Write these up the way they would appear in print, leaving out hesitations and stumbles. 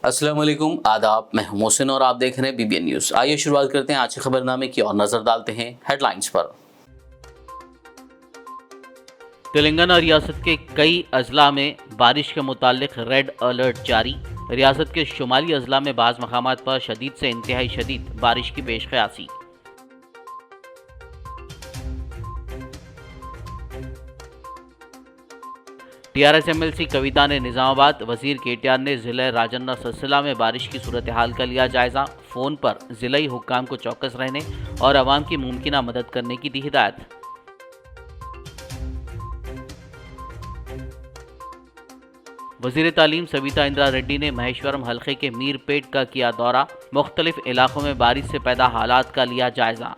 अस्सलाम वालेकुम, आदाब। मैं हूं मोहसिन और आप देख रहे हैं BBN न्यूज़। आइए शुरुआत करते हैं आज के खबरनामे की और नजर डालते हैं हेडलाइंस पर। तेलंगाना रियासत के कई अजला में बारिश के मुतालिक रेड अलर्ट जारी। रियासत के शुमाली अजला में बाज़ मकामात पर शदीद से इंतहाई शदीद बारिश की पेशकयासी। TRS MLC कविता ने निजामाबाद, वजीर KTR ने जिले राजन्ना सिलसिला में बारिश की सूरत हाल का लिया जायजा। फ़ोन पर जिलाई हुक्काम को चौकस रहने और आवाम की मुमकिना मदद करने की दी हिदायत। वजीर तालीम सविता इंदिरा रेड्डी ने महेश्वरम हल्के के मीरपेट का किया दौरा। मुख्तलिफ इलाकों में बारिश से पैदा हालात का लिया जायजा।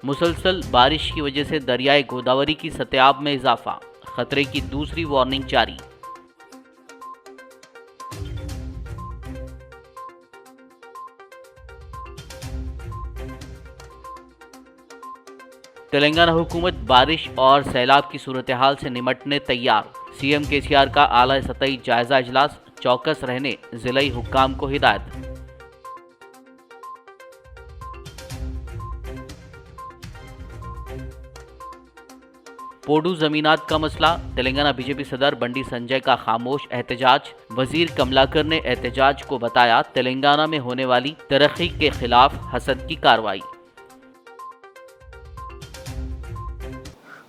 मुसलसल बारिश की वजह से दरियाए गोदावरी की सतह में इजाफा, खतरे की दूसरी वार्निंग जारी। तेलंगाना हुकूमत बारिश और सैलाब की सूरत हाल से निमटने तैयार। CM KCR का आला सतही जायजा इजलास, चौकस रहने जिलाई हुक्काम को हिदायत। पोडू जमीनात का मसला, तेलंगाना BJP सदर बंडी संजय का खामोश एहतजाज। वजीर कमलाकर ने एहतजाज को बताया तेलंगाना में होने वाली तरक्की के खिलाफ हसद की कार्रवाई।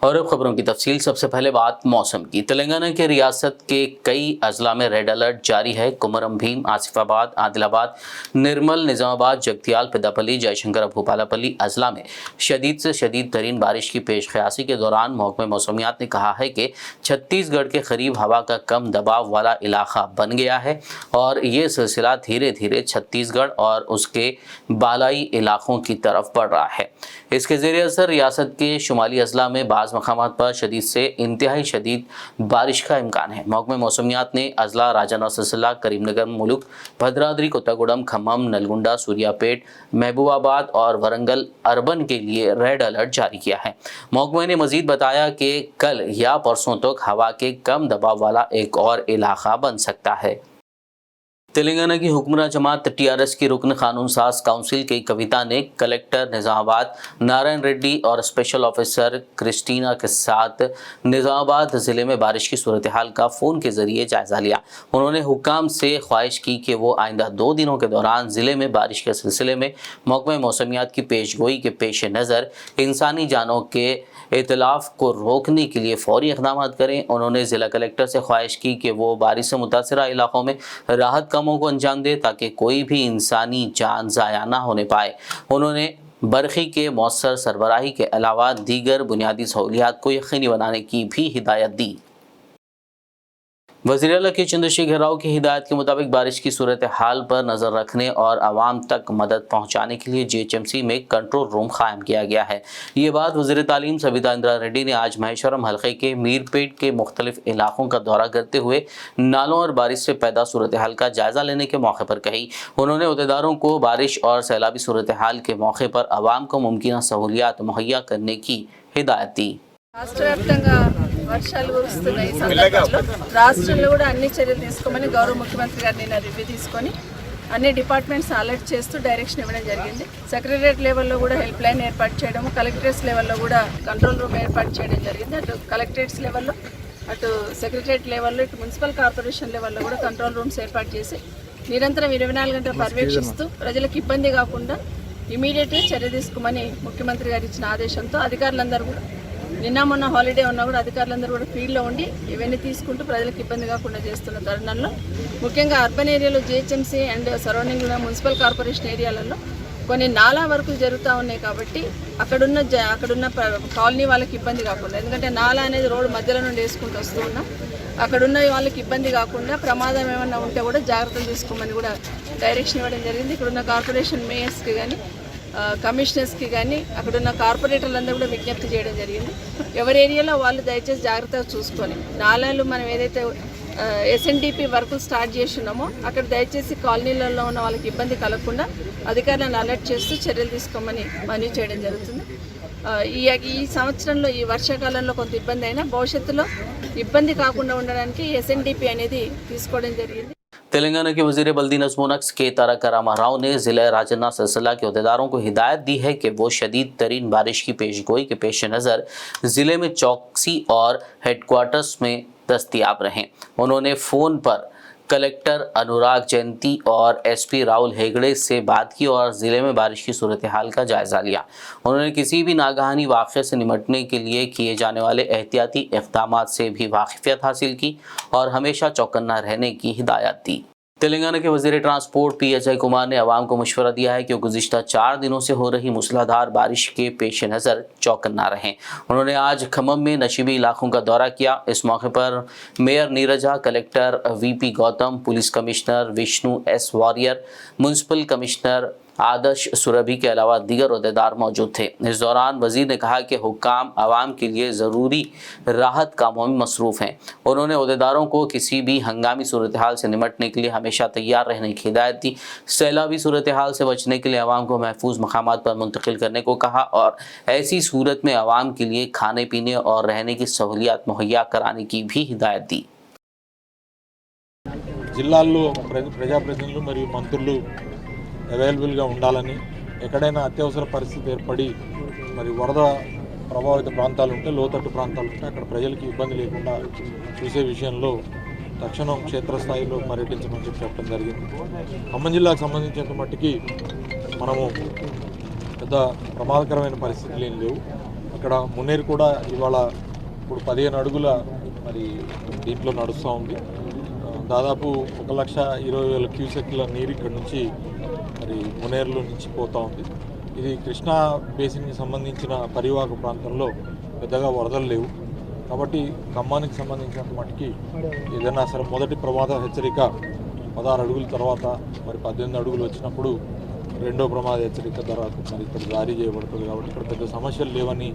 और अब खबरों की तफसील। सबसे पहले बात मौसम की। तेलंगाना के रियासत के कई अजला में रेड अलर्ट जारी है। कुमरम भीम, आसिफाबाद, आदिलाबाद, निर्मल, निजामाबाद, जगतियाल, पेदापल्ली, जयशंकर, भूपालापल्ली अजला में शदीद से शदीद तरीन बारिश की पेशकयासी के दौरान महकमे मौसमियात ने कहा है कि छत्तीसगढ़ के करीब हवा का कम दबाव वाला इलाका बन गया है और ये सिलसिला धीरे धीरे छत्तीसगढ़ और उसके बालाई इलाकों की तरफ बढ़ रहा है। इसके ज़रिए असर रियासत के शुमाली अजला में बाज़ मकामात पर शदीद से इंतहाई शदीद बारिश का इम्कान है। महकमे मौसमियात ने अजला राजन्ना सिलसिला, करीमनगर, मुलुक, भद्राद्री, कोत्तागुडम, खम्मम, नलगुंडा, सूर्यापेट, महबूबाबाद और वरंगल अर्बन के लिए रेड अलर्ट जारी किया है। महकमे ने मजीद बताया कि कल या परसों तक हवा के कम दबाव वाला एक और इलाका बन सकता है। तेलंगाना की हुक्मरान जमात TRS की रुकन कानून साज काउंसिल की कविता ने कलेक्टर निजामाबाद नारायण रेड्डी और स्पेशल ऑफिसर क्रिस्टीना के साथ निजामाबाद ज़िले में बारिश की सूरत हाल का फ़ोन के ज़रिए जायज़ा लिया। उन्होंने हुक्काम से ख्वाहिश की कि वो आइंदा 2 दिनों के दौरान ज़िले में बारिश के सिलसिले में महकमे मौसमियात की पेशगोई के पेश नज़र इंसानी जानों के इतलाफ़ को रोकने के लिए फ़ौरी इक़दाम करें। उन्होंने ज़िला कलेक्टर से ख्वाहिश की कि वो बारिश से मुतासरा इलाक़ों में राहत कामों को अंजाम दे ताकि कोई भी इंसानी जान ज़ाया ना होने पाए। उन्होंने बरखी के मौसर सरबराही के अलावा दीगर बुनियादी सहूलियात को यकीनी बनाने की भी हिदायत दी। वज़ीर आला के चंद्रशेखर राव की हिदायत के मुताबिक बारिश की सूरत हाल पर नज़र रखने और आवाम तक मदद पहुँचाने के लिए GHMC में कंट्रोल रूम कायम किया गया है। ये बात वज़ीर तालीम सविता इंदिरा रेड्डी ने आज महेश्वरम हल्के के मीरपेट के मुख्तलिफ इलाकों का दौरा करते हुए नालों और बारिश से पैदा सूरत हाल का जायज़ा लेने के मौके पर कही। उन्होंने अहदेदारों को बारिश और सैलाबी सूरत हाल के मौके पर आवाम को मुमकिन सहूलियात मुहैया करने की हिदायत दी। రాష్ట్ర వ్యాప్తంగా వర్షాలు కురుస్తున్నాయి। ఈ సందర్భంలో రాష్ట్రంలో కూడా అన్ని చర్యలు తీసుకోమని గౌరవ ముఖ్యమంత్రి గారు నిన్న రివ్యూ తీసుకొని అన్ని డిపార్ట్మెంట్స్ అలర్ట్ చేస్తూ డైరెక్షన్ ఇవ్వడం జరిగింది। సెక్రటరియట్ లెవెల్లో కూడా హెల్ప్ లైన్ ఏర్పాటు చేయడము, కలెక్టరేట్స్ లెవెల్లో కూడా కంట్రోల్ రూమ్ ఏర్పాటు చేయడం జరిగింది। అటు కలెక్టరేట్స్ లెవెల్లో, అటు సెక్రటరియట్ లెవెల్లో, ఇటు మున్సిపల్ కార్పొరేషన్ లెవెల్లో కూడా కంట్రోల్ రూమ్స్ ఏర్పాటు చేసి నిరంతరం 24 గంటలు పర్యవేక్షిస్తూ ప్రజలకు ఇబ్బంది కాకుండా ఇమీడియట్గా చర్య తీసుకోమని ముఖ్యమంత్రి గారు ఇచ్చిన ఆదేశంతో అధికారులందరూ కూడా నిన్న మొన్న హాలిడే ఉన్నా కూడా అధికారులందరూ కూడా ఫీల్డ్లో ఉండి ఇవన్నీ తీసుకుంటూ ప్రజలకు ఇబ్బంది కాకుండా చేస్తున్న తరుణంలో ముఖ్యంగా అర్బన్ ఏరియాలో GHMC and surrounding municipal corporation ఏరియాలలో కొన్ని నాలా వర్కులు జరుగుతూ ఉన్నాయి కాబట్టి అక్కడున్న కాలనీ వాళ్ళకి ఇబ్బంది కాకుండా, ఎందుకంటే నాలా అనేది రోడ్డు మధ్యలో నుండి వేసుకుంటూ వస్తూ ఉన్నాం, అక్కడున్న వాళ్ళకి ఇబ్బంది కాకుండా ప్రమాదం ఏమన్నా ఉంటే కూడా జాగ్రత్తలు తీసుకోమని కూడా డైరెక్షన్ ఇవ్వడం జరిగింది। ఇక్కడున్న కార్పొరేషన్ మేయర్స్కి కానీ కమిషనర్స్కి కానీ అక్కడున్న కార్పొరేటర్లందరూ కూడా విజ్ఞప్తి చేయడం జరిగింది। ఎవరి ఏరియాలో వాళ్ళు దయచేసి జాగ్రత్తగా చూసుకొని నాలాలు మనం ఏదైతే SNDP వర్కులు స్టార్ట్ చేస్తున్నామో అక్కడ దయచేసి కాలనీలలో ఉన్న వాళ్ళకి ఇబ్బంది కలగకుండా అధికారులను అలర్ట్ చేస్తూ చర్యలు తీసుకోమని మనవి చేయడం జరుగుతుంది। ఈ సంవత్సరంలో ఈ వర్షాకాలంలో కొంత ఇబ్బంది అయినా భవిష్యత్తులో ఇబ్బంది కాకుండా ఉండడానికి SNDP అనేది తీసుకోవడం జరిగింది. तेलंगाना के वजीर बल्दी नज़्म-ओ-नक्श के तारक रामा राव ने जिला राजन्ना सिलसिला के अहदेदारों को हिदायत दी है कि वो शदीद तरीन बारिश की पेशगोई के पेश नज़र ज़िले में चौकसी और हेडक्वार्टर्स में दस्तियाब रहें। उन्होंने फ़ोन पर कलेक्टर अनुराग जयंती और SP राहुल हेगड़े से बात की और ज़िले में बारिश की सूरत हाल का जायज़ा लिया। उन्होंने किसी भी नागहानी वाक़े से निपटने के लिए किए जाने वाले एहतियाती इक़दामात से भी वाक़िफ़ियत हासिल की और हमेशा चौकन्ना रहने की हिदायत दी। तेलंगाना के वज़ीर ट्रांसपोर्ट P अजय कुमार ने अवाम को मशवरा दिया है कि गुज़िश्ता 4 दिनों से हो रही मूसलाधार बारिश के पेश नज़र चौकन्ना रहें। उन्होंने आज खम्मम में नशीबी इलाकों का दौरा किया। इस मौके पर mayor Neerja, collector VP Gautam, police commissioner Vishnu S Warrier, municipal commissioner Adarsh Surabhi के अलावा दीगर अहदेदार मौजूद थे। इस दौरान वज़ीर ने कहा कि हुक्काम आवाम के लिए ज़रूरी राहत कामों में मसरूफ़ हैं। उन्होंने अहदेदारों को किसी भी हंगामी सूरत हाल से निपटने के लिए हमेशा तैयार रहने की हिदायत दी। सैलाबी सूरत हाल से बचने के लिए आवाम को महफूज मकामात पर मुंतकिल करने को कहा और ऐसी सूरत में आवाम के लिए खाने पीने और रहने की सहूलियात मुहैया कराने की भी हिदायत दी। జిల్లాల్లో ప్రజాప్రతినిధులు మరియు మంత్రులు అవైలబుల్గా ఉండాలని, ఎక్కడైనా అత్యవసర పరిస్థితి ఏర్పడి మరి వరద ప్రభావిత ప్రాంతాలు ఉంటే, లోతట్టు ప్రాంతాలు ఉంటే అక్కడ ప్రజలకి ఇబ్బంది లేకుండా చూసే విషయంలో తక్షణం క్షేత్రస్థాయిలో పర్యటించమని చెప్పడం జరిగింది. ఖమ్మం జిల్లాకు సంబంధించినంత మట్టికి మనము పెద్ద ప్రమాదకరమైన పరిస్థితులు ఏం లేవు. అక్కడ మున్నేరు కూడా ఇవాళ ఇప్పుడు 15 అడుగుల మరి దీంట్లో నడుస్తూ ఉంది. దాదాపు 1,20,000 క్యూసెక్ల నీరు ఇక్కడ నుంచి మరి మునేరులో నుంచి పోతూ ఉంది. ఇది కృష్ణా బేసిన్కి సంబంధించిన పరివాహక ప్రాంతంలో పెద్దగా వరదలు లేవు. కాబట్టి ఖమ్మానికి సంబంధించినంత మటుకి ఏదైనా సరే మొదటి ప్రమాద హెచ్చరిక 16 అడుగుల తర్వాత మరి 18 అడుగులు వచ్చినప్పుడు రెండో ప్రమాద హెచ్చరిక తర్వాత మరి ఇక్కడ జారీ చేయబడుతుంది. కాబట్టి ఇక్కడ పెద్ద సమస్యలు లేవని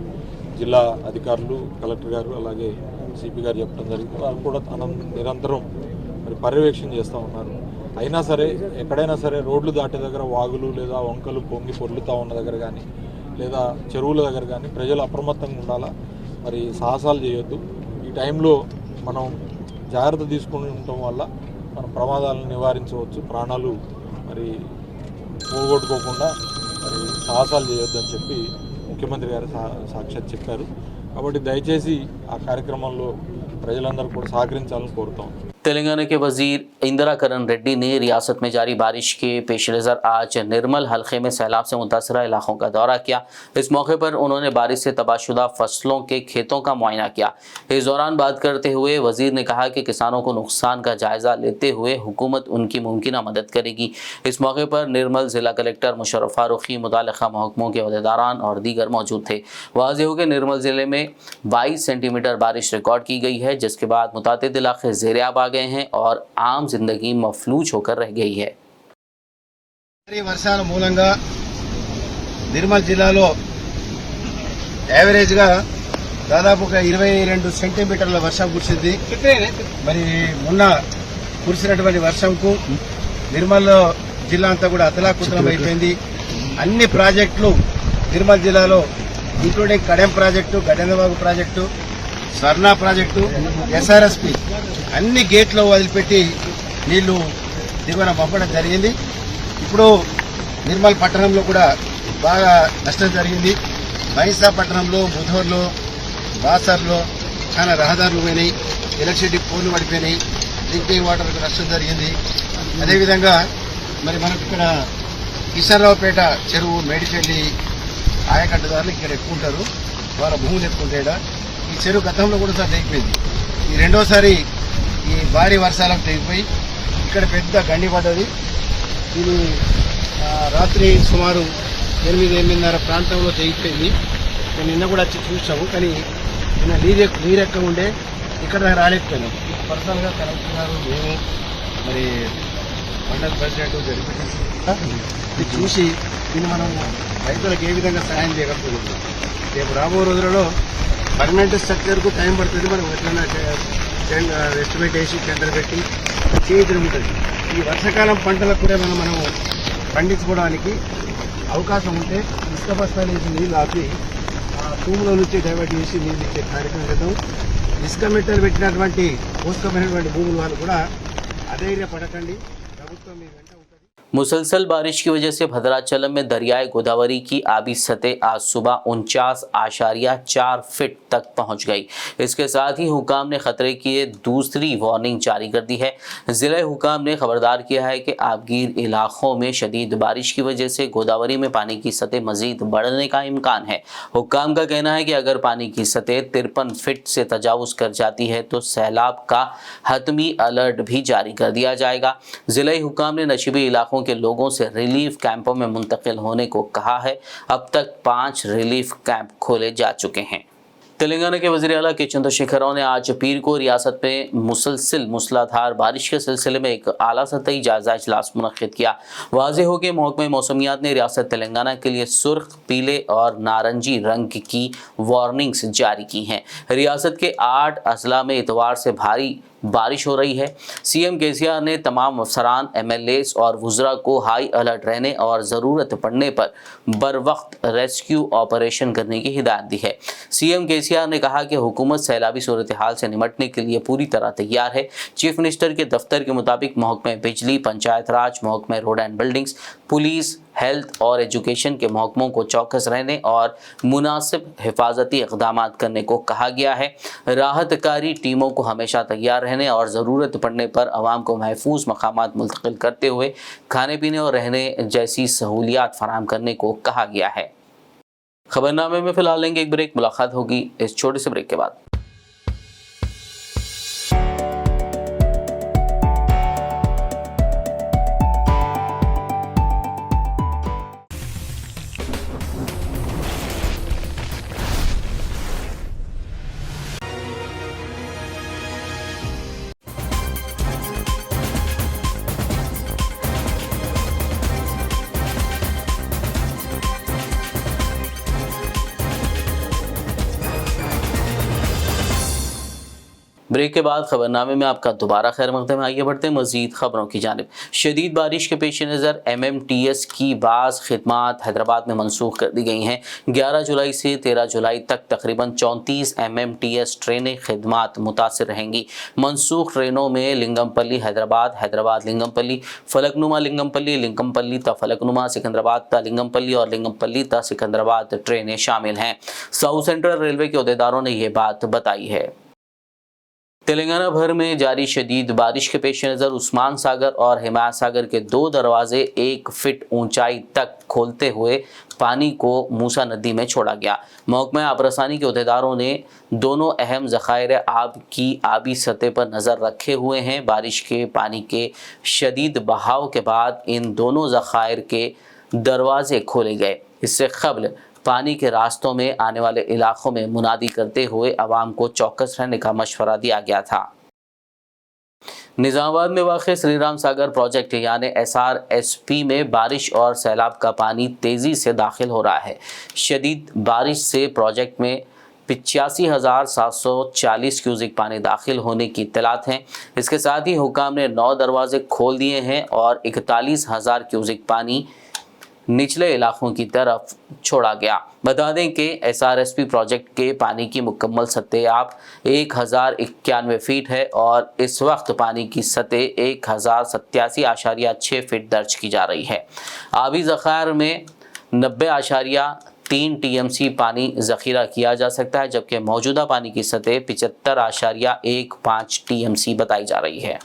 జిల్లా అధికారులు, కలెక్టర్ గారు అలాగే CP గారు చెప్పడం జరిగింది. వాళ్ళు కూడా నిరంతరం మరి పర్యవేక్షణ చేస్తూ ఉన్నారు. అయినా సరే ఎక్కడైనా సరే రోడ్లు దాటే దగ్గర వాగులు లేదా వంకలు పొంగి పొర్లుతూ ఉన్న దగ్గర కానీ లేదా చెరువుల దగ్గర కానీ ప్రజలు అప్రమత్తంగా ఉండాలా, మరి సాహసాలు చేయొద్దు. ఈ టైంలో మనం జాగ్రత్త తీసుకుని ఉండటం వల్ల మన ప్రమాదాలను నివారించవచ్చు. ప్రాణాలు మరి పోగొట్టుకోకుండా మరి సాహసాలు చేయొద్దు అని చెప్పి ముఖ్యమంత్రి గారు సాక్షాత్ చెప్పారు. కాబట్టి దయచేసి ఆ కార్యక్రమంలో ప్రజలందరూ కూడా సహకరించాలని కోరుతాం. तेलंगाना के वजीर इंदिरा करण रेड्डी ने रियासत में जारी बारिश के पेश नज़र आज निर्मल हल्के में सैलाब से मुतासरा इलाकों का दौरा किया। इस मौके पर उन्होंने बारिश से तबाहशुदा फसलों के खेतों का मुआयना किया। इस दौरान बात करते हुए वजीर ने कहा कि किसानों को नुकसान का जायज़ा लेते हुए हुकूमत उनकी मुमकिन मदद करेगी। इस मौके पर निर्मल ज़िला कलेक्टर मुशर्रफ फारूकी, मुताल्लिक़ा महकमों के अहदेदारान और दीगर मौजूद थे। वाज़ेह हो कि निर्मल ज़िले में 22 सेंटीमीटर बारिश रिकॉर्ड की गई है, जिसके बाद मुतादिद इलाके ज़ेर-ए-आब आ गए हैं और आम जिंदगी मफलूज होकर रह गई है। వర్షాల మూలంగా నిర్మల్ జిల్లాలో యావరేజ్ గా దాదాపు 22 సెంటీమీటర్ల వర్షం కురిసింది. మరి మొన్న కురిసినటువంటి వర్షంకు నిర్మల్ జిల్లా అంతా కూడా అతలాకుతలం అయిపోయింది. అన్ని ప్రాజెక్టులు నిర్మల్ జిల్లాలో including Kadem project, Gaddenavagu project, స్వర్ణ ప్రాజెక్టు, SRSP అన్ని గేట్లు వదిలిపెట్టి నీళ్లు దిగువన పంపడం జరిగింది. ఇప్పుడు నిర్మల్ పట్టణంలో కూడా బాగా నష్టం జరిగింది. మహిసా పట్టణంలో, ముధోర్లో, బాసర్లో చాలా రహదారులు పోయినాయి, ఎలక్ట్రిసిటీ పోల్లు పడిపోయినాయి, డ్రింకింగ్ వాటర్కు నష్టం జరిగింది. అదేవిధంగా మరి మనకు ఇక్కడ కిషన్రావుపేట చెరువు, మేడిపల్లి ఆయకట్టుదారులు ఇక్కడ ఎక్కువ ఉంటారు, వాళ్ళ భూములు ఎక్కువ ఉంటాయి. ఈ చెరువు గతంలో కూడా సార్ తెగిపోయింది. ఈ రెండోసారి ఈ భారీ వర్షాలకు తెగిపోయి ఇక్కడ పెద్ద గండి పడ్డది. ఇది రాత్రి సుమారు 8-8:30 ప్రాంతంలో తెగిపోయింది. నిన్న కూడా వచ్చి చూసాము, కానీ నిన్న నీరెక్క ఉండే ఇక్కడ రాలేకపోయినాం. పర్సనల్గా కలెక్టర్ గారు, మేము, మరి మండల ప్రెసిడెంట్, జడ్పీటీసీ ఇది చూసి దీన్ని మనం రైతులకు ఏ విధంగా సహాయం చేయగలుగుతున్నాం. రేపు రాబో రోజులలో పర్మనెంట్ స్ట్రక్చర్కు టైం పడుతుంది. మనం ఎట్లన్నా ఎస్టిమేట్ వేసి టెండర్ పెట్టి చేయడం ఉంటుంది. ఈ వర్షాకాలం పంటలకు కూడా మనం పండించుకోవడానికి అవకాశం ఉంటే ఇసుక బస్తాలు వేసి నీళ్ళు ఆపి తూములో నుంచి డైవర్ట్ చేసి నీళ్ళు ఇచ్చే కార్యక్రమం చేద్దాం. ఇసుక మెట్టలు పెట్టినటువంటి కోసుకపోయినటువంటి భూముల వాళ్ళు కూడా అధైర్యపడకండి, ప్రభుత్వం మీ వెంట ఉంటుంది. मुसलसल बारिश की वजह से भद्राचलम में दरियाए गोदावरी की आबी सतह आज सुबह 49.4 फीट तक पहुंच गई। इसके साथ ही हुकाम ने खतरे की दूसरी वार्निंग जारी कर दी है। जिला हुकाम ने खबरदार किया है कि आबगीर इलाकों में शदीद बारिश की वजह से गोदावरी में पानी की सतह मजीद बढ़ने का इम्कान है। हुकाम का कहना है कि अगर पानी की सतह 53 फीट से तजावुज कर जाती है तो सैलाब का हतमी अलर्ट भी जारी कर दिया जाएगा। जिला हुकाम ने नशीबी इलाकों के लोगों से रिलीफ कैंपों में मुंतकिल होने को कहा है। अब तक 5 रिलीफ कैंप खोले जा चुके हैं। तेलंगाना के वज़ीर आला के चंद्रशेखर राव ने आज पीर को रियासत में मुसलसिल मूसलाधार बारिश के सिलसिले में एक आला सतही जायजा इजलास मुनक्किद किया। वाज़ेह हो कि महकमा मौसमियात ने रियासत तेलंगाना के लिए सुर्ख, पीले और नारंगी रंग की वार्निंग्स जारी की हैं। रियासत के 8 अजला में इतवार से भारी बारिश हो रही है। सीएम केसीआर ने तमाम अफसरान, एमएलएस और वुज़रा को हाई अलर्ट रहने और ज़रूरत पड़ने पर बर वक्त रेस्क्यू ऑपरेशन करने की हिदायत दी है। सीएम केसीआर ने कहा कि हुकूमत सैलाबी सूरत हाल से निपटने के लिए पूरी तरह तैयार है। चीफ मिनिस्टर के दफ्तर के मुताबिक महकमे बिजली, पंचायत राज, महकमे road and buildings, police, health और एजुकेशन के महकमों को चौकस रहने और मुनासिब हिफाजती इक़दाम करने को कहा गया है। राहतकारी टीमों को हमेशा तैयार रहने और ज़रूरत पड़ने पर आवाम को महफूज मकामात मुंतकिल करते हुए खाने पीने और रहने जैसी सहूलियात फराहम करने को कहा गया है। खबरनामे में फ़िलहाल लेंगे एक ब्रेक। मुलाकात होगी इस छोटे से ब्रेक के बाद। ब्रेक के बाद खबरनामे में आपका दोबारा खैर मकदम है। आइए बढ़ते हैं मज़ीद खबरों की जानिब। शदीद बारिश के पेश नज़र MMTS की बाज़ खिदमात हैदराबाद में मनसूख कर दी गई हैं। 11 जुलाई से 13 जुलाई तक तकरीबन 34 MMTS ट्रेनें खिदमात मुतासिर रहेंगी। मनसूख ट्रेनों में लिंगमपल्ली हैदराबाद, हैदराबाद लिंगमपल्ली, फलकनुमा लिंगमपल्ली, लिंगमपल्ली ता फलकनुमा, सिकंदराबाद ता लिंगमपल्ली और लिंगमपल्ली ता सिकंदराबाद ट्रेनें शामिल हैं। साउथ सेंट्रल रेलवे के अहदेदारों ने यह बात बताई है। तेलंगाना भर में जारी शदीद बारिश के पेश नज़र उस्मान सागर और हिमायत सागर के 2 दरवाजे 1 फीट ऊंचाई तक खोलते हुए पानी को मूसा नदी में छोड़ा गया। महकमा आबरसानी के अहदेदारों ने दोनों अहम ज़खायर आब की आबी सतह पर नज़र रखे हुए हैं। बारिश के पानी के शदीद बहाव के बाद इन दोनों ज़खायर के दरवाजे खोले गए। इससे क़ब्ल पानी के रास्तों में आने वाले इलाकों में मुनादी करते हुए आवाम को चौकस रहने का मशवरा दिया गया था। निज़ामाबाद में वाक़ श्री राम सागर प्रोजेक्ट यानी SRSP में बारिश और सैलाब का पानी तेज़ी से दाखिल हो रहा है। शदीद बारिश से प्रोजेक्ट में 85,740 क्यूसिक पानी दाखिल होने की इत्तलात हैं। इसके साथ ही हुकाम ने 9 दरवाजे खोल दिए हैं और 41,000 क्यूसिक पानी निचले इलाकों की तरफ छोड़ा गया। बता दें कि SRSP प्रोजेक्ट के पानी की मुकम्मल सतह आप 1091 फीट है और इस वक्त पानी की सतह 1087.6 फीट दर्ज की जा रही है। आबी ज़खायर में 90.3 TMC पानी ज़ख़ीरा किया जा सकता है, जबकि मौजूदा पानी की सतह 75.15 TMC बताई जा रही है।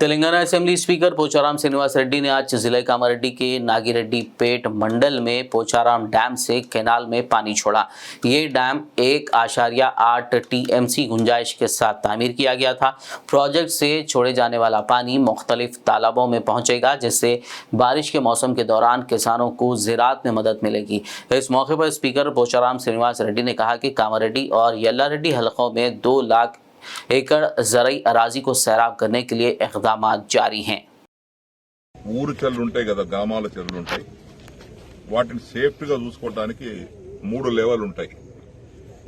तेलंगाना असेंबली स्पीकर पोचाराम श्रीनिवास रेड्डी ने आज जिले कामारेड्डी के नागिरेड्डी पेट मंडल में पोचाराम डैम से कैनाल में पानी छोड़ा। ये डैम 1.8 TMC गुंजाइश के साथ तामीर किया गया था। प्रोजेक्ट से छोड़े जाने वाला पानी मुख्तलिफ तालाबों में पहुंचेगा, जिससे बारिश के मौसम के दौरान किसानों को ज़राअत में मदद मिलेगी। इस मौके पर स्पीकर पोचाराम श्रीनिवास रेड्डी ने कहा कि कामारेड्डी और यल्लारेड्डी हलकों में 2 लाख एकड़ ज़रई अराजी को सैराब करने के लिए इक़दाम जारी हैं। ఊరు చెరువులు ఉంటాయి కదా, గ్రామాల చెరువులు ఉంటాయి, వాటిని సేఫ్టీగా చూసుకోవడానికి 3 లెవెల్ ఉంటాయి.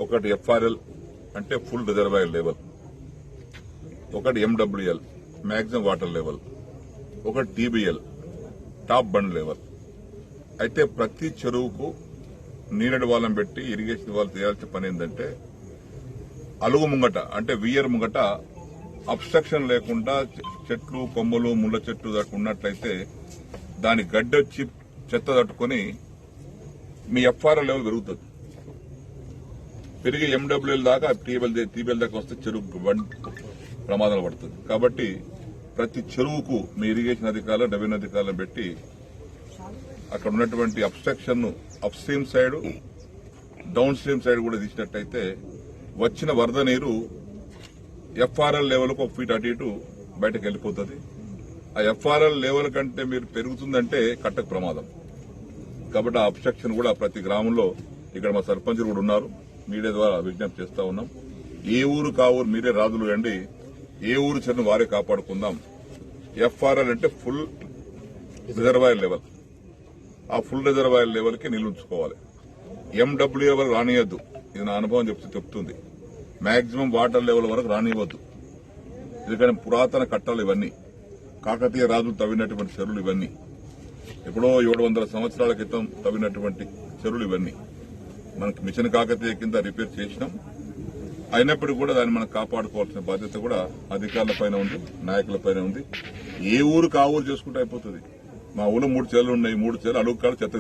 ఒకటి FRL అంటే ఫుల్ రిజర్వాయర్ లెవెల్, ఒకటి MWL మ్యాక్సిమం వాటర్ లెవెల్, ఒకటి TBL టాప్ బండ్ లెవెల్. అయితే ప్రతి చెరువుకు నీరడి వాళ్ళని పెట్టి ఇరిగేషన్ వాళ్ళు చేయాల్సిన పని ఏంటంటే అలుగు ముంగట అంటే వియర్ ముంగట అబ్స్ట్రక్షన్ లేకుండా చెట్లు కొమ్మలు ముళ్ళ చెట్లు దాకా ఉన్నట్లయితే దాని గడ్డొచ్చి చెత్త తట్టుకొని మీ ఎఫ్ఆర్ఎల్ లెవెల్ పెరుగుతుంది. పెరిగి ఎండబ్ల్యూఎల్ దాకా టీబీఎల్ దాకా వస్తే చెరువు ప్రమాదాలు పడుతుంది. కాబట్టి ప్రతి చెరువుకు మీ ఇరిగేషన్ అధికారులు రెవెన్యూ అధికారులను పెట్టి అక్కడ ఉన్నటువంటి obstruction up stream side down stream side కూడా తీసినట్టయితే వచ్చిన వరద నీరు ఎఫ్ఆర్ఎల్ లెవెల్కు 1 ఫీట్ అటు ఇటు బయటకు వెళ్లిపోతుంది. ఆ ఎఫ్ఆర్ఎల్ లెవెల్ కంటే మీరు పెరుగుతుందంటే కట్టకు ప్రమాదం. కాబట్టి ఆ అబ్స్ట్రక్షన్ కూడా ప్రతి గ్రామంలో ఇక్కడ మా సర్పంచులు కూడా ఉన్నారు, మీడియా ద్వారా విజ్ఞప్తి చేస్తా ఉన్నాం. ఏ ఊరు కావూరు మీరే రాజులు కండి, ఏ ఊరు చెరువును వారే కాపాడుకుందాం. ఎఫ్ఆర్ఎల్ అంటే ఫుల్ రిజర్వాయర్ లెవెల్, ఆ ఫుల్ రిజర్వాయర్ లెవెల్ కి నిలుంచుకోవాలి. ఎండబ్ల్యూఏ వరకు రానియద్దు, ఇది నా అనుభవం చెప్తుంది. మాక్సిమం వాటర్ లెవెల్ వరకు రానివ్వద్దు. ఎందుకంటే పురాతన కట్టాలు ఇవన్నీ, కాకతీయ రాజులు తవ్వినటువంటి చెరువులు ఇవన్నీ, ఎప్పుడో 700 సంవత్సరాల క్రితం తవ్వినటువంటి చెరువులు ఇవన్నీ. మనకి మిషన్ కాకతీయ కింద రిపేర్ చేసినాం. అయినప్పటికీ కూడా దాన్ని మనం కాపాడుకోవాల్సిన బాధ్యత కూడా అధికారుల పైన ఉంది, నాయకుల పైన ఉంది. ఏ ఊరికి ఆ ఊరు చేసుకుంటే అయిపోతుంది. మా ఊళ్ళో 3 చెరువులు ఉన్నాయి, 3 చెరువులు అడుగు కాడ చెత్త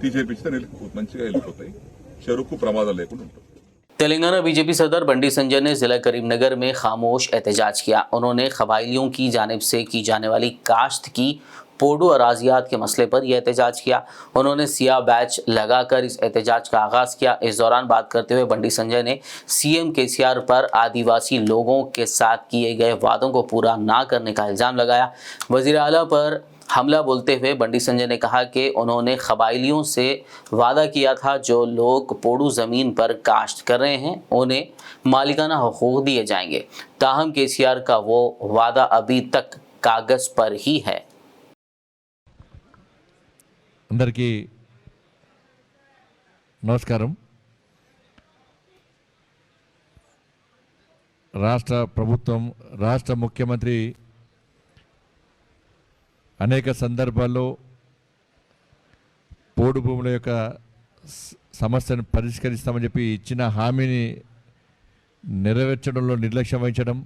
తీసేపిస్తే మంచిగా వెళ్ళిపోతాయి, చెరువుకు ప్రమాదం లేకుండా ఉంటుంది. तेलंगाना बीजेपी सदर बंडी संजय ने जिला करीमनगर में खामोश एहतजाज किया। उन्होंने कबायलियों की जानिब से की जाने वाली काश्त की पोडू अराजियात के मसले पर यह एहतजाज किया। उन्होंने सिया बैच लगाकर इस एहतजाज का आगाज किया। इस दौरान बात करते हुए बंडी संजय ने सीएम केसीआर पर आदिवासी लोगों के साथ किए गए वादों को पूरा न करने का इल्जाम लगाया। वजीर आला पर हमला बोलते हुए बंडी संजय ने कहा कि उन्होंने कबायलियों से वादा किया था जो लोग पोडू ज़मीन पर काश्त कर रहे हैं उन्हें मालिकाना हकूक़ दिए जाएंगे। ताहम केसीआर का वो वादा अभी तक कागज़ पर ही है। అందరికీ నమస్కారం. రాష్ట్ర ప్రభుత్వం, రాష్ట్ర ముఖ్యమంత్రి అనేక సందర్భాల్లో పోడు భూముల యొక్క సమస్యను పరిష్కరిస్తామని చెప్పి ఇచ్చిన హామీని నెరవేర్చడంలో నిర్లక్ష్యం వహించడం,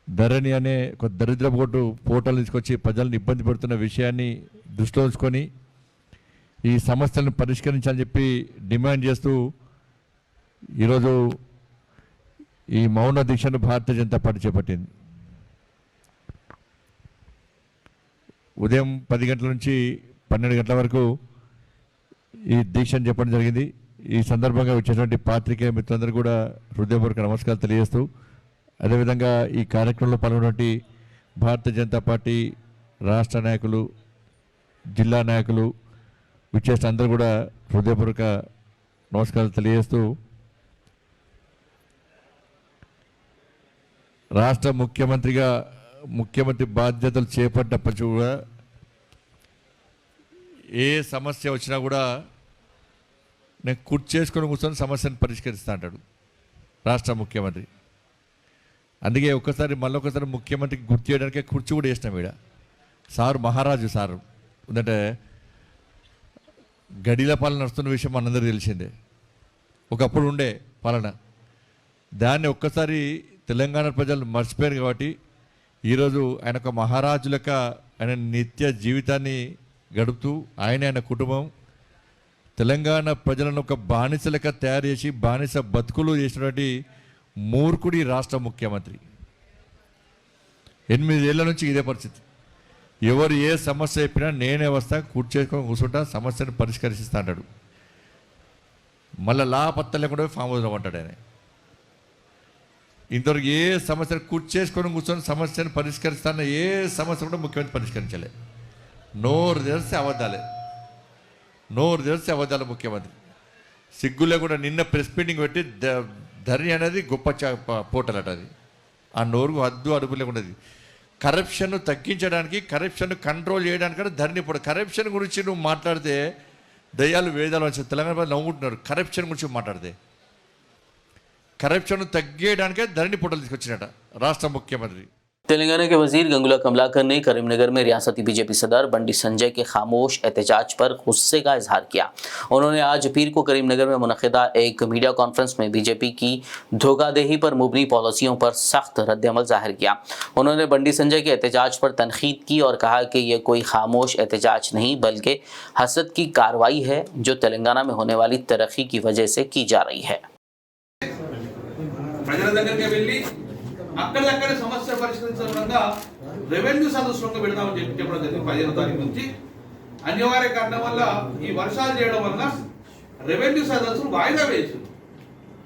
ధరణి అనే ఒక దరిద్ర పోర్టల్ తీసుకొచ్చి ప్రజలను ఇబ్బంది పెడుతున్న విషయాన్ని దృష్టిలో ఉంచుకొని ఈ సమస్యలను పరిష్కరించాలని చెప్పి డిమాండ్ చేస్తూ ఈరోజు ఈ మౌన దీక్షను భారతీయ జనతా పార్టీ చేపట్టింది. ఉదయం 10 గంటల నుంచి 12 గంటల వరకు ఈ దీక్షను చెప్పడం జరిగింది. ఈ సందర్భంగా వచ్చేటువంటి పాత్రికేయ మిత్రులందరూ కూడా హృదయపూర్వక నమస్కారాలు తెలియజేస్తూ, అదేవిధంగా ఈ కార్యక్రమంలో పాల్గొన్నటువంటి భారతీయ జనతా పార్టీ రాష్ట్ర నాయకులు, జిల్లా నాయకులు విచ్చేసిన అందరూ కూడా హృదయపూర్వక నమస్కారాలు తెలియజేస్తూ, రాష్ట్ర ముఖ్యమంత్రి బాధ్యతలు చేపట్టినప్పటి కూడా ఏ సమస్య వచ్చినా కూడా నేను కుర్చీ చేసుకొని కూర్చొని సమస్యను పరిష్కరిస్తా అంటాడు రాష్ట్ర ముఖ్యమంత్రి. అందుకే మళ్ళొకసారి ముఖ్యమంత్రికి గుర్తు చేయడానికే కుర్చీ కూడా వేసినాం. ఈడ సారు మహారాజు సారు ఎందుకంటే గడిల పాలన నడుస్తున్న విషయం మనందరికీ తెలిసిందే. ఒకప్పుడు ఉండే పాలన, దాన్ని ఒక్కసారి తెలంగాణ ప్రజలు మర్చిపోయారు. కాబట్టి ఈరోజు ఆయన ఒక మహారాజు లెక్క ఆయన నిత్య జీవితాన్ని గడుపుతూ ఆయన కుటుంబం తెలంగాణ ప్రజలను ఒక బానిస లెక్క తయారు చేసి బానిస బతుకులు చేసినటువంటి మూర్ఖుడి రాష్ట్ర ముఖ్యమంత్రి. 8 ఏళ్ల నుంచి ఇదే పరిస్థితి. ఎవరు ఏ సమస్య చెప్పినా నేనే వస్తా, కూర్చేసుకొని కూర్చుంటా, సమస్యను పరిష్కరిస్తా అంటాడు. మళ్ళీ లాపత్త లేకుండా ఫామ్ హౌస్లో ఉంటాడు ఆయన. ఇంతవరకు ఏ సమస్యను కూర్చేసుకొని కూర్చొని సమస్యను పరిష్కరిస్తాన ఏ సమస్య కూడా ముఖ్యమంత్రి పరిష్కరించలే. నోరు తెరిస్తే అబద్ధాలు ముఖ్యమంత్రి. సిగ్గులే కూడా నిన్న ప్రెస్ మీటింగ్ పెట్టి ధరణి అనేది గొప్ప పోర్టల్ అట. అది ఆ నోరుకు హద్దు అడుపు లేకున్నది. కరప్షన్ను తగ్గించడానికి, కరప్షన్ను కంట్రోల్ చేయడానికి ధరణి పోర్టల్. కరప్షన్ గురించి నువ్వు మాట్లాడితే దయ్యాలు వేదాలు వచ్చి తెలంగాణ నవ్వుకుంటున్నారు. కరప్షన్ గురించి మాట్లాడితే కరప్షన్ను తగ్గేయడానికే ధరణి పోర్టల్ తీసుకొచ్చినట రాష్ట్ర ముఖ్యమంత్రి. तेलंगाना के वजीर गंगुला कमलाकर ने करीमनगर में रियासती बीजेपी सदर बंडी संजय के खामोश एहतजाज पर गुस्से का इजहार किया। उन्होंने आज पीर को करीमनगर में मुनक़िदा एक मीडिया कॉन्फ्रेंस में बीजेपी की धोखाधड़ी पर मुबनी पॉलिसियों पर सख्त रद्दअमल जाहिर किया। उन्होंने बंडी संजय के एहतजाज पर तनकीद की और कहा कि यह कोई खामोश एहतजाज नहीं बल्कि हसद की कार्रवाई है जो तेलंगाना में होने वाली तरक्की की वजह से की जा रही है। ప్రజల దగ్గరికి వెళ్ళి అక్కడక్కడే సమస్య పరిష్కరించడంగా రెవెన్యూ సదస్సులను పెడదామని చెప్పడం జరిగింది 15వ తారీఖు నుంచి. అనివార్య కారణం వల్ల ఈ వర్షాలు చేయడం వల్ల రెవెన్యూ సదస్సులు వాయిదా వేసింది.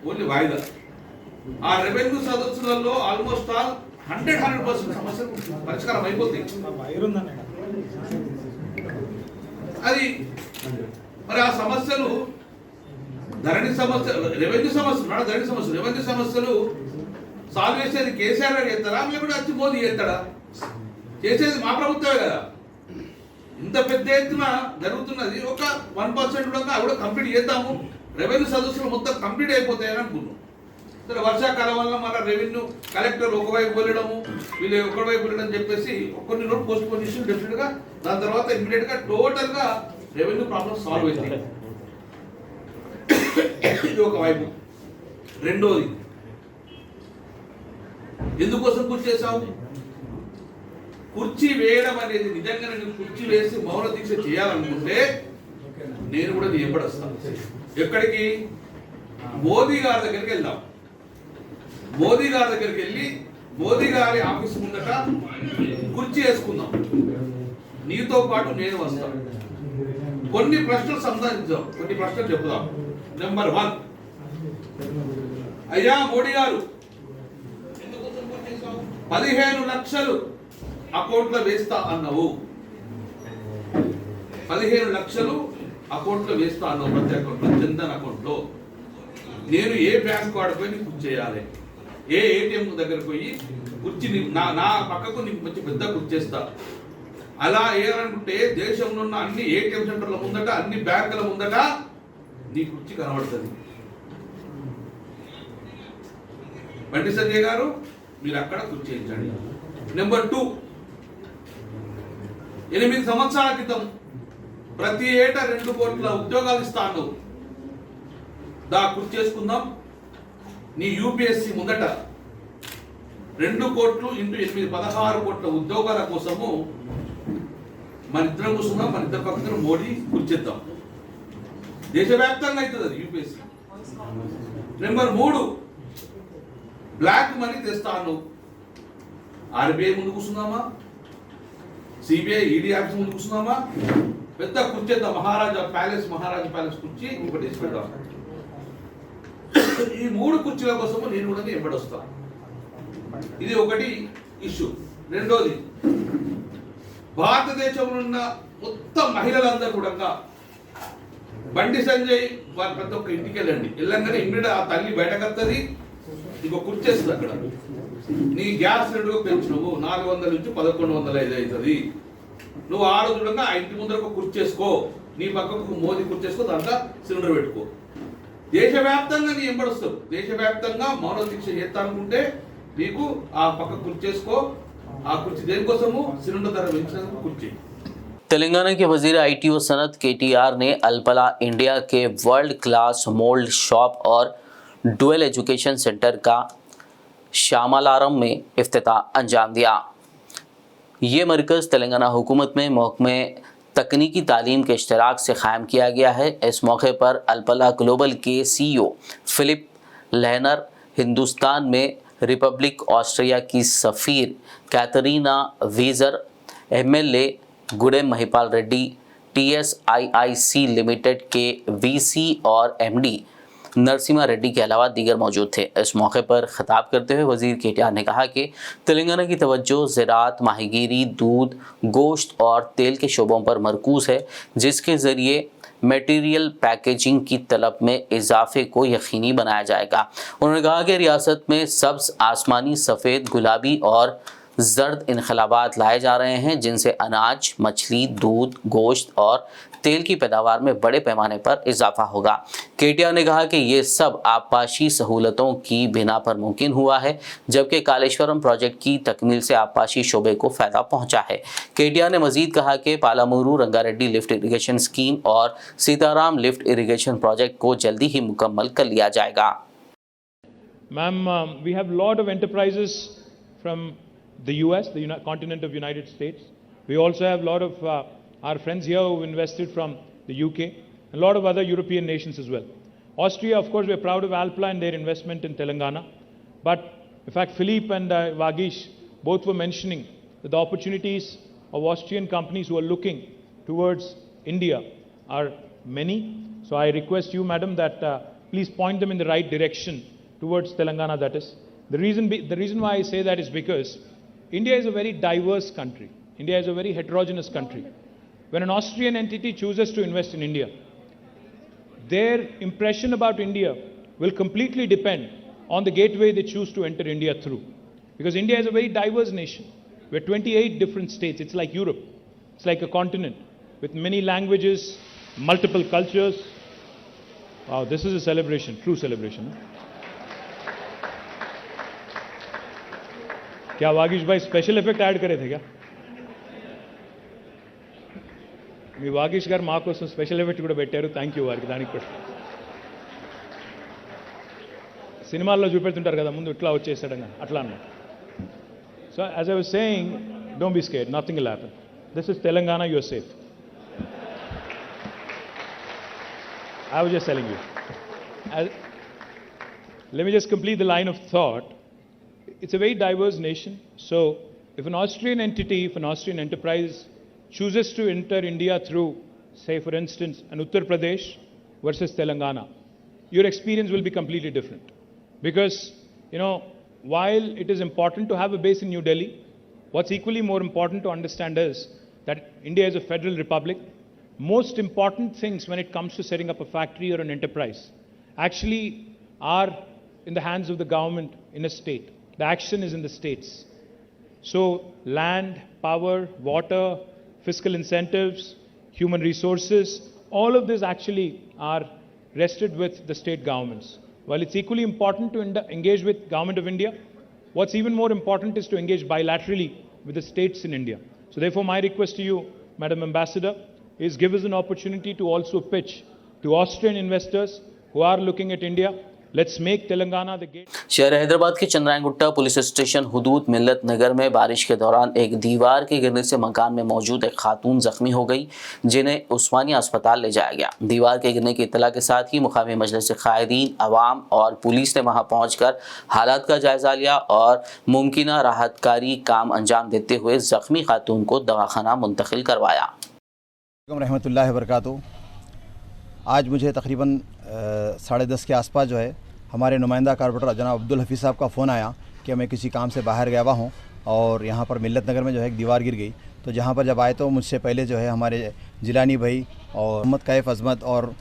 ఓన్లీ వాయిదా. ఆ రెవెన్యూ సదస్సులలో ఆల్మోస్ట్ ఆల్ 100% సమస్యలు పరిష్కారం అయిపోతాయి. అది మరి ఆ సమస్యలు ధరణి సమస్య రెవెన్యూ సమస్యలు సాల్వ్ చేసేది కేసీఆర్ గారు చేస్తారా లేకపోతే వచ్చి మోదీ చేస్తాడా? చేసేది మా ప్రభుత్వమే కదా. ఇంత పెద్ద ఎత్తున జరుగుతున్నది ఒక 1% కూడా కంప్లీట్ చేద్దాము, రెవెన్యూ సదస్సులు మొత్తం కంప్లీట్ అయిపోతాయని అనుకున్నాం. సరే వర్షాకాలం వల్ల మన రెవెన్యూ కలెక్టర్ ఒకవైపు వెళ్ళడము వీళ్ళు ఒకవైపు వెళ్ళడం చెప్పేసి కొన్ని రోజులు పోస్ట్ పోన్ చేసి డెఫినెట్గా దాని తర్వాత ఇమ్మీడియట్గా టోటల్గా రెవెన్యూ ప్రాబ్లమ్ సాల్వ్ అవుతుంది. ఇది ఒక వైపు. రెండోది ఎందుకోసం కుర్చీ చేసావు? కుర్చీ వేయడం అనేది నిజంగా నేను కుర్చీ వేసి మౌన దీక్ష చేయాలనుకుంటే నేను కూడా నిలబడొస్తాను. ఎక్కడికి? మోదీ గారి దగ్గరికి వెళ్దాం. మోదీ గారి దగ్గరికి వెళ్ళి మోదీ గారి ఆఫీస్ ముందట కుర్చీ వేసుకుందాం. నీతో పాటు నేను వస్తాను. కొన్ని ప్రశ్నలు సంధానిద్దాం, కొన్ని ప్రశ్నలు చెప్దాం. నెంబర్ 1, అయ్యా మోడీ గారు 15 లక్షలు అకౌంట్లో వేస్తా అన్నావు. 15 లక్షలు అకౌంట్లో వేస్తా అన్నావు, ప్రతి అకౌంట్లో, జన్ధన్ అకౌంట్లో. నేను ఏ బ్యాంక్ వాడిపోయి నీకు కుర్చీ చేయాలి? ఏ ఏటీఎం దగ్గరకు పోయి కుర్చీ నా పక్కకు నీకు మంచి పెద్ద కుర్చీ చేస్తా. అలా ఏమనుకుంటే దేశంలో ఉన్న అన్ని ఏటీఎం సెంటర్ల ముందట, అన్ని బ్యాంకుల ముందట నీ కుర్చీ కనబడుతుంది. బండి సంజయ్ గారు మీరు అక్కడ కుర్చీ చేయించండి. నెంబర్ 2, 8 సంవత్సరాల క్రితం ప్రతి ఏటా 2 కోట్ల ఉద్యోగాలు ఇస్తాను. దా కుర్చీ చేసుకుందాం. నీ యూపీఎస్సీ ముందట 2 కోట్లు ఇంటూ 8 16 కోట్ల ఉద్యోగాల కోసము మన ఇద్దరం కూర్చున్నాం. మన ఇద్దరు పక్కన మోడీ కూర్చేద్దాం. దేశవ్యాప్తంగా అవుతుంది అది యూపీఎస్సీ. నెంబర్ 3, బ్లాక్ మనీ తెస్తాను. ఆర్బీఐ ముందు కూర్చున్నామా, సిబిఐ ఈడీ ఆఫీస్ ముందు కూర్చున్నామా, పెద్ద కూర్చేద్దాం. మహారాజా ప్యాలెస్ కుర్చీ ఒకటి వేసి పెడదాం. ఈ 3 కుర్చీల కోసము నేను కూడా ఎంబడొస్తాను. ఇది ఒకటి ఇష్యూ. రెండోది, భారతదేశంలో ఉన్న మొత్తం మహిళలందరూ కూడా బండి సంజయ్ వారి ప్రతి ఒక్క ఇంటికి వెళ్ళంగానే ఇమ్మీడియట్ ఆ తల్లి బయటకు వస్తుంది. నీకు కుర్చీ చేస్తుంది. అక్కడ నీ గ్యాస్ సిలిండర్ పెంచినవు 400 నుంచి 1105 అవుతుంది. నువ్వు ఆ రోజు చూడంగా ఆ ఇంటి ముందర ఒక కుర్చీ చేసుకో, నీ పక్కకు మోదీ కుర్చీ చేసుకో, దాంట్లో సిలిండర్ పెట్టుకో. దేశవ్యాప్తంగా నీ ఎంబడొస్తారు. దేశవ్యాప్తంగా మౌన దీక్ష చేస్తానుకుంటే నీకు ఆ పక్క కుర్చీ చేసుకో. ఆ కుర్చీ దేనికోసము? సిలిండర్ ధర పెంచినందుకు కుర్చీ. तेलंगाना के वजीर आई.टी. व सनत KTR ने अल्पला इंडिया के वर्ल्ड क्लास मोल्ड शॉप और डुअल एजुकेशन सेंटर का शामलारम में इफ्तिताह अंजाम दिया। ये मरकज़ तेलंगाना हुकूमत में महकमे तकनीकी तालीम के इश्तराक से क़ायम किया गया है। इस मौके पर अल्पला ग्लोबल के CEO फिलिप लहनर, हिंदुस्तान में रिपब्लिक ऑस्ट्रिया की सफ़ीर Katharina Wieser, MLA Gudem Mahipal Reddy, TSIIC limited के VC और MD नरसिम्हा रेड्डी के अलावा दीगर मौजूद थे। इस मौके पर खिताब करते हुए वजीर KTR ने कहा कि तेलंगाना की तवज्जो ज़राअत, माहीगीरी, दूध, गोश्त और तेल के शोबों पर मरकूज़ है, जिसके ज़रिए मटेरियल पैकेजिंग की तलब में इजाफे को यकीनी बनाया जाएगा। उन्होंने कहा कि रियासत में सब्ज़, आसमानी, सफ़ेद, गुलाबी और जर्द इनकलाबात लाए जा रहे हैं, जिनसे अनाज, मछली, दूध, गोश्त और तेल की पैदावार में बड़े पैमाने पर इजाफा होगा। केटिया ने कहा कि ये सब आबपाशी सहूलतों की बिना पर मुमकिन हुआ है, जबकि कालेश्वरम प्रोजेक्ट की तकमील से आबपाशी शोबे को फायदा पहुंचा है। केटिया ने मजीद कहा कि पालामुरू रंगारेड्डी लिफ्ट इरिगेशन स्कीम और सीताराम लिफ्ट इरिगेशन प्रोजेक्ट को जल्दी ही मुकम्मल कर लिया जाएगा। Ma'am, we have a lot of enterprises from the US, the continent of United States. We also have a lot of our friends here who invested from the UK, and a lot of other European nations as well. Austria, of course, we're proud of Alpla and their investment in Telangana. But in fact, Philippe and Vagish both were mentioning that the opportunities of Austrian companies who are looking towards India are many. So I request you, madam, that please point them in the right direction towards Telangana, that is. The reason why I say that is because India is a very diverse country. India is a very heterogeneous country. When an Austrian entity chooses to invest in India, their impression about India will completely depend on the gateway they choose to enter India through. Because India is a very diverse nation. We're 28 different states. It's like Europe. It's like a continent with many languages, multiple cultures. Wow, this is a celebration, true celebration. क्या वागीश भाई special effect add करे थे क्या? మీ వాగీష్ గారు మా కోసం special effect కూడా పెట్టారు. థ్యాంక్ యూ వారికి. దానికి కూడా సినిమాల్లో చూపెడుతుంటారు కదా ముందు ఇట్లా వచ్చేసాడని, అట్లా అన్నమాట. So as I was saying, don't be scared, nothing will happen. This is Telangana, you are safe. I was just telling you. Let me just complete the line of thought. It's a very diverse nation. So if an Austrian entity, if an Austrian enterprise chooses to enter India through, say for instance, an Uttar Pradesh versus Telangana, your experience will be completely different. Because, while it is important to have a base in New Delhi, what's equally more important to understand is that India is a federal republic. Most important things when it comes to setting up a factory or an enterprise actually are in the hands of the government in a state. The action is in the states. So land, power, water, fiscal incentives, human resources, all of this actually are rested with the state governments. While it's equally important to engage with Government of India, what's even more important is to engage bilaterally with the states in India. So therefore my request to you, Madam Ambassador, is give us an opportunity to also pitch to Austrian investors who are looking at India. Let's make Telangana the gate. शहर हैदराबाद के Chandrayangutta police station हुदूद मिल्लत नगर में बारिश के दौरान एक दीवार के गिरने से मकान में मौजूद एक खातून जख्मी हो गई, जिन्हें उस्मानिया अस्पताल ले जाया गया। दीवार के गिरने की इत्तला के साथ ही मुकामी मजलिस क़ायदीन, अवाम और पुलिस ने वहां पहुंचकर हालात का जायजा लिया और मुमकिना राहतकारी काम अंजाम देते हुए जख्मी खातून को दवाखाना मुंतकिल करवाया। रहमतुल्लाहि व बरकातहू। आज मुझे तकरीबन 10:30 के आसपास जो है हमारे नुमाइंदा कारपोरेटर जनाब अब्दुल हफीज़ साहब का फ़ोन आया कि मैं किसी काम से बाहर गया हुआ हूँ और यहाँ पर मिल्लत नगर में जो है एक दीवार गिर गई। तो जहाँ पर जब आए तो मुझसे पहले जो है हमारे जिलानी भाई और मोहम्मद कैफ अजमत और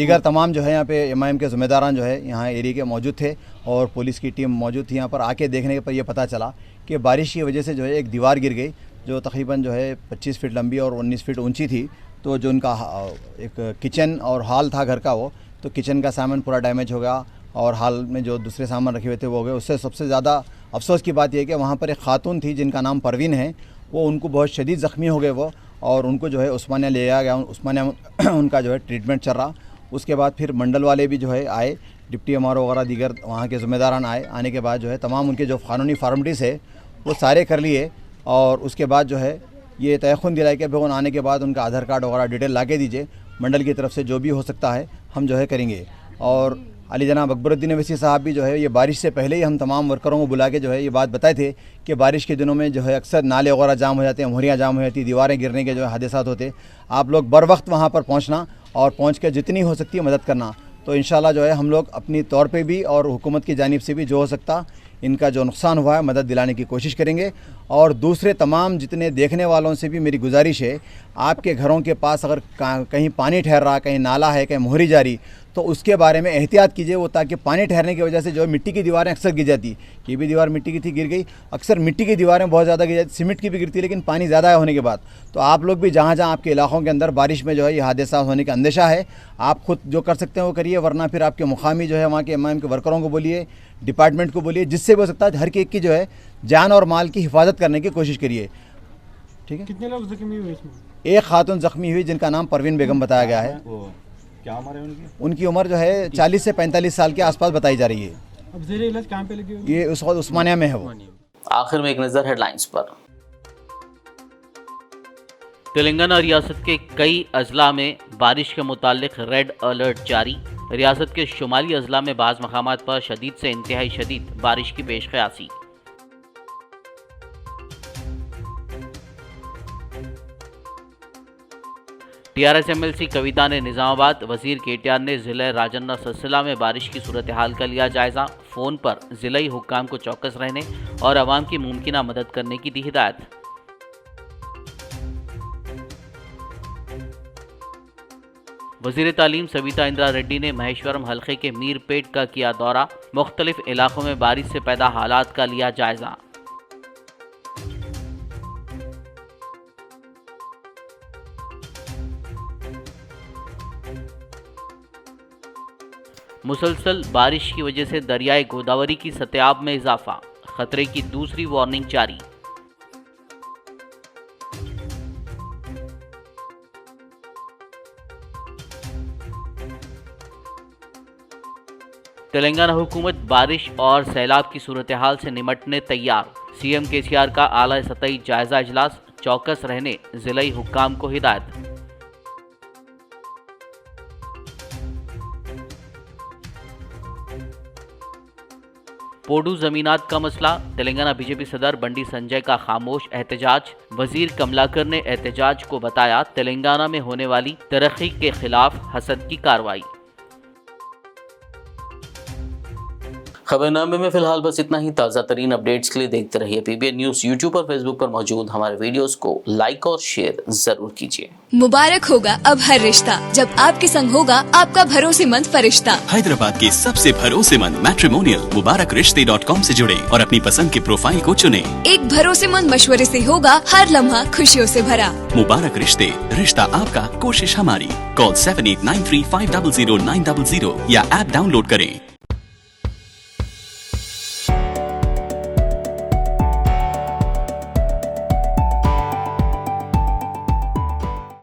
दीगर तमाम जो है यहाँ पे एमआईएम के ज़िम्मेदारान जो है यहाँ एरिया के मौजूद थे और पुलिस की टीम मौजूद थी। यहाँ पर आके देखने पर यह पता चला कि बारिश की वजह से जो है एक दीवार गिर गई जो तकरीबन जो है 25 फीट लंबी और 19 फीट ऊंची थी। तो जो उनका एक किचन और हॉल था घर का, वो तो किचन का सामान पूरा डैमेज हो गया और हॉल में जो दूसरे सामान रखे हुए थे वो हो गए। उससे सबसे ज़्यादा अफसोस की बात यह है कि वहाँ पर एक खातून थी जिनका नाम परवीन है, वो उनको बहुत शदीद ज़ख्मी हो गए वो, और उनको जो है उस्मानिया ले आया गया। उस्मानिया उनका जो है ट्रीटमेंट चल रहा। उसके बाद फिर मंडल वाले भी जो है आए, डिप्टी एमआरओ वगैरह दीगर वहाँ के ज़िम्मेदारान आए। आने के बाद जो है तमाम उनके जो क़ानूनी फॉर्मलिटीज़ है वो सारे कर लिए और उसके बाद जो है ये तयख़ुन दिलाया कि भगवान आने के बाद उनका आधार कार्ड वगैरह डिटेल ला के दीजिए, मंडल की तरफ से जो भी हो सकता है हम जो है करेंगे। और अली जनाब अकबरुद्दीन अवैसी साहब भी जो है ये बारिश से पहले ही हम तमाम वर्करों को बुला के जो है ये बात बताए थे कि बारिश के दिनों में जो है अक्सर नाले वगैरह जाम हो जाते हैं, मोहरियाँ जाम हो जाती हैं, दीवारें गिरने के जो है हादसात होते। आप लोग बर वक्त वहाँ पर पहुँचना और पहुँच के जितनी हो सकती है मदद करना। तो इंशाल्लाह जो है हम लोग अपनी तौर पे भी और हुकूमत की जानिब से भी जो हो सकता इनका जो नुकसान हुआ है मदद दिलाने की कोशिश करेंगे। और दूसरे तमाम जितने देखने वालों से भी मेरी गुजारिश है, आपके घरों के पास अगर कहीं पानी ठहर रहा, कहीं नाला है, कहीं मोहरी जारी, तो उसके बारे में एहतियात कीजिए, वो ताकि पानी ठहरने की वजह से जो है मिट्टी की दीवारें अक्सर गिर जाती। ये भी दीवार मिट्टी की थी, गिर गई। अक्सर मिट्टी की दीवारें बहुत ज़्यादा गिर जाती, सीमेंट की भी गिरती, लेकिन पानी ज़्यादा होने के बाद। तो आप लोग भी जहाँ जहाँ आपके इलाकों के अंदर बारिश में जो है ये हादसा होने का अंदेशा है, आप खुद जो कर सकते हैं वो करिए, वरना फिर आपके मुकामी जो है वहाँ के एमआईएम के वर्करों को बोलिए, डिपार्टमेंट को बोलिए, जिससे भी हो सकता है हर एक की जो है जान और माल की हिफाजत करने की कोशिश करिए। ठीक है। कितने लोग जख्मी हुए इसमें? एक खातून जख्मी हुई जिनका नाम परवीन बेगम बताया गया है। क्या उम्र है उनकी? उनकी उम्र जो है 40 से 45 साल के आसपास बताई जा रही है। अब ज़ेरे इलाज कहाँ पे लगी हुई? ये उस वक्त उस्मानिया में है वो। आखिर में एक नज़र हेडलाइंस पर। तेलंगाना रियासत के कई अजला में बारिश के मुतालिक रेड अलर्ट जारी। रियासत के शुमाली अजला में बाज़ मकामात पर शदीद से इंतहाई शदीद बारिश की पेशकयासी। टीआरएस एमएलसी कविता ने निजामाबाद, वजीर केटीआर ने जिले राजन्ना सिलसिला में बारिश की सूरत हाल का लिया जायजा। फोन पर जिलाई हुक्काम को चौकस रहने और आवाम की मुमकिन मदद करने की दी हिदायत। वजीर तालीम सविता इंदिरा रेड्डी ने महेश्वरम हल्के के मीरपेट का किया दौरा। मुख्तलिफ इलाकों में बारिश से पैदा हालात का लिया जायजा। मुसलसल बारिश की वजह से दरियाए गोदावरी की सतह में इजाफा, खतरे की दूसरी वार्निंग जारी। तेलंगाना हुकूमत बारिश और सैलाब की सूरत हाल से निमटने तैयार। सीएम केसीआर का आला सतही जायजा इजलास, चौकस रहने जिलाई हुक्काम को हिदायत। पोडू जमीनात का मसला, तेलंगाना बीजेपी सदर बंडी संजय का खामोश एहतजाज। वजीर कमलाकर ने एहतजाज को बताया तेलंगाना में होने वाली तरक्की के खिलाफ हसद की कार्रवाई। खबरनामे में फिलहाल बस इतना ही। ताज़ा तरीन अपडेट्स के लिए देखते रहिए पीबीएन न्यूज़। यूट्यूब और फेसबुक पर मौजूद हमारे वीडियोस को लाइक और शेयर जरूर कीजिए। मुबारक होगा अब हर रिश्ता जब आपके संग होगा आपका भरोसेमंद फरिश्ता। हैदराबाद के सबसे भरोसेमंद मैट्रिमोनियल मुबारकरिश्ते.com से जुड़े और अपनी पसंद के प्रोफाइल को चुने। एक भरोसेमंद मशवरे से होगा हर लम्हा खुशियों से भरा। मुबारक रिश्ते, रिश्ता आपका, कोशिश हमारी। कॉल 7893500900 या ऐप डाउनलोड करें।